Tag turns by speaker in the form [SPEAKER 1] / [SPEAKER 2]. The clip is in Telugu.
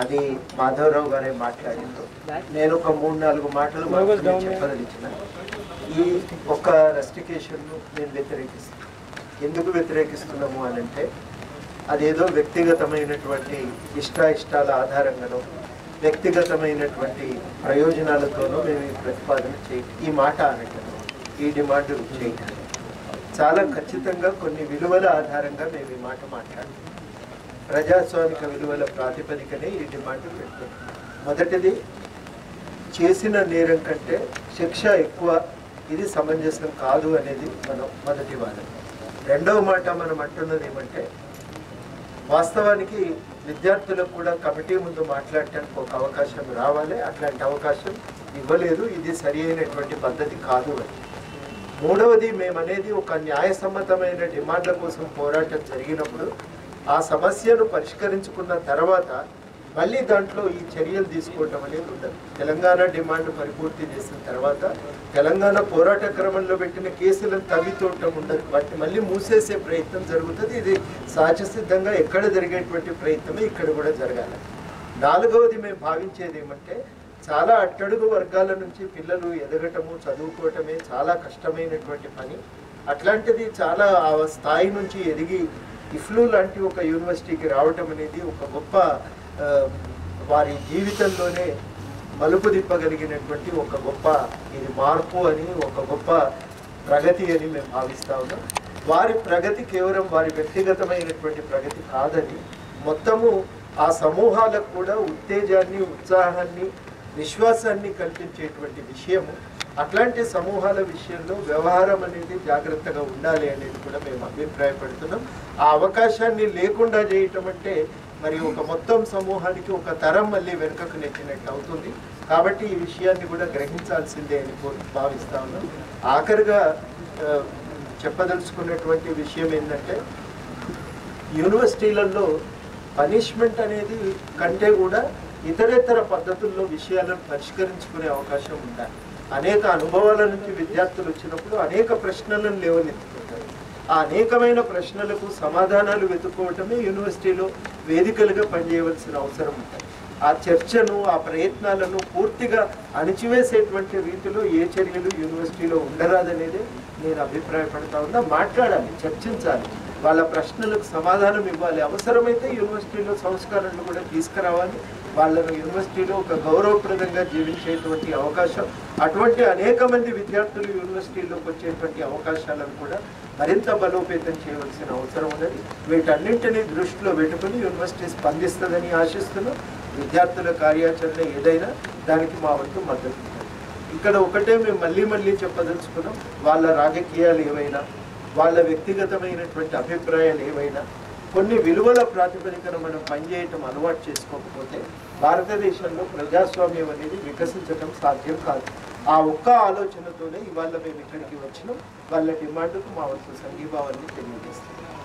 [SPEAKER 1] అది మాధవరావు గారే మాట్లాడిండ్రు. నేను ఒక 3-4 మాటలు చెప్పదలిచిన. ఈ ఒక్క రెస్ట్రికేషన్ను నేను వ్యతిరేకిస్తాను. ఎందుకు వ్యతిరేకిస్తున్నాము అని అంటే అదేదో వ్యక్తిగతమైనటువంటి ఇష్టాల ఆధారంగానో వ్యక్తిగతమైనటువంటి ప్రయోజనాలతోనూ మేము ఈ ప్రతిపాదన ఈ మాట అనటం, ఈ డిమాండ్ చేయటం చాలా ఖచ్చితంగా కొన్ని విలువల ఆధారంగా మేము ఈ మాట మాట్లాడుతున్నాం. ప్రజాస్వామిక విలువల ప్రాతిపదికనే ఈ డిమాండ్ పెడుతున్నాం. మొదటిది, చేసిన నేరం కంటే శిక్ష ఎక్కువ, ఇది సమంజసం కాదు అనేది మనం మొదటి వాదన. రెండవ మాట మనం అంటున్నది ఏమంటే వాస్తవానికి విద్యార్థులకు కూడా కమిటీ ముందు మాట్లాడటానికి ఒక అవకాశం రావాలి. అట్లాంటి అవకాశం ఇవ్వలేదు. ఇది సరి అయినటువంటి పద్ధతి కాదు అని. మూడవది, మేమనేది ఒక న్యాయసమ్మతమైన డిమాండ్ల కోసం పోరాటం జరిగినప్పుడు ఆ సమస్యను పరిష్కరించుకున్న తర్వాత మళ్ళీ దాంట్లో ఈ చర్యలు తీసుకోవటం అనేది ఉండదు. తెలంగాణ డిమాండ్ పరిపూర్తి చేసిన తర్వాత తెలంగాణ పోరాట క్రమంలో పెట్టిన కేసులను తవ్వితోటం ఉండదు. వాటిని మళ్ళీ మూసేసే ప్రయత్నం జరుగుతుంది. ఇది సహజసిద్ధంగా ఎక్కడ జరిగేటువంటి ప్రయత్నమే ఇక్కడ కూడా జరగాలి. నాలుగవది, మేము భావించేది ఏమంటే చాలా అట్టడుగు వర్గాల నుంచి పిల్లలు ఎదగటము, చదువుకోవటమే చాలా కష్టమైనటువంటి పని. అట్లాంటిది చాలా ఆ స్థాయి నుంచి ఎదిగి ఇఫ్లూ లాంటి ఒక యూనివర్సిటీకి రావటం అనేది ఒక గొప్ప వారి జీవితంలోనే మలుపు తిప్పగలిగినటువంటి ఒక గొప్ప ఇది మార్పు అని, ఒక గొప్ప ప్రగతి అని మేము భావిస్తా ఉన్నాం. వారి ప్రగతి కేవలం వారి వ్యక్తిగతమైనటువంటి ప్రగతి కాదని, మొత్తము ఆ సమూహాలకు కూడా ఉత్తేజాన్ని, ఉత్సాహాన్ని, విశ్వాసాన్ని కల్పించేటువంటి విషయము. అట్లాంటి సమూహాల విషయంలో వ్యవహారం అనేది జాగ్రత్తగా ఉండాలి అనేది కూడా మేము అభిప్రాయపడుతున్నాం. ఆ అవకాశాన్ని లేకుండా చేయటం అంటే మరి ఒక మొత్తం సమూహానికి ఒక తరం మళ్ళీ వెనుకకు నెట్టినట్టు అవుతుంది. కాబట్టి ఈ విషయాన్ని కూడా గ్రహించాల్సిందే అని భావిస్తా ఉన్నాం. ఆఖరిగా చెప్పదలుచుకున్నటువంటి విషయం ఏంటంటే యూనివర్సిటీలలో పనిష్మెంట్ అనేది కంటే కూడా ఇతరేతర పద్ధతుల్లో విషయాలను పరిష్కరించుకునే అవకాశం ఉండాలి. అనేక అనుభవాల నుంచి విద్యార్థులు వచ్చినప్పుడు అనేక ప్రశ్నలను లేవనెత్తుకుంటారు. ఆ అనేకమైన ప్రశ్నలకు సమాధానాలు వెతుక్కోవటమే యూనివర్సిటీలో వేదికలుగా పనిచేయవలసిన అవసరం ఉంటుంది. ఆ చర్చను, ఆ ప్రయత్నాలను పూర్తిగా అణిచివేసేటువంటి రీతిలో ఏ చర్యలు యూనివర్సిటీలో ఉండరాదనేది నేను అభిప్రాయపడతా ఉన్నా. మాట్లాడాలి, చర్చించాలి, వాళ్ళ ప్రశ్నలకు సమాధానం ఇవ్వాలి. అవసరమైతే యూనివర్సిటీలో సంస్కరణలు కూడా తీసుకురావాలి. వాళ్ళను యూనివర్సిటీలో ఒక గౌరవప్రదంగా జీవించేటువంటి అవకాశం, అటువంటి అనేక మంది విద్యార్థులు యూనివర్సిటీలోకి వచ్చేటువంటి అవకాశాలను కూడా మరింత బలోపేతం చేయవలసిన అవసరం ఉన్నది. వీటన్నింటినీ దృష్టిలో పెట్టుకుని యూనివర్సిటీ స్పందిస్తుందని ఆశిస్తున్నాం. విద్యార్థుల కార్యాచరణ ఏదైనా దానికి మా వంతు మద్దతు. ఇక్కడ ఒకటే మేము మళ్ళీ చెప్పదలుచుకున్నాం, వాళ్ళ రాజకీయాలు ఏవైనా, వాళ్ళ వ్యక్తిగతమైనటువంటి అభిప్రాయాలు ఏవైనా కొన్ని విలువల ప్రాతిపదికన మనం పనిచేయటం అలవాటు చేసుకోకపోతే భారతదేశంలో ప్రజాస్వామ్యం అనేది వికసించడం సాధ్యం కాదు. ఆ ఒక్క ఆలోచనతోనే ఇవాళ మేము ఇక్కడికి వచ్చినాం. వాళ్ళ డిమాండ్కు మా వంతు సంఘీభావాన్ని తెలియజేస్తున్నాం.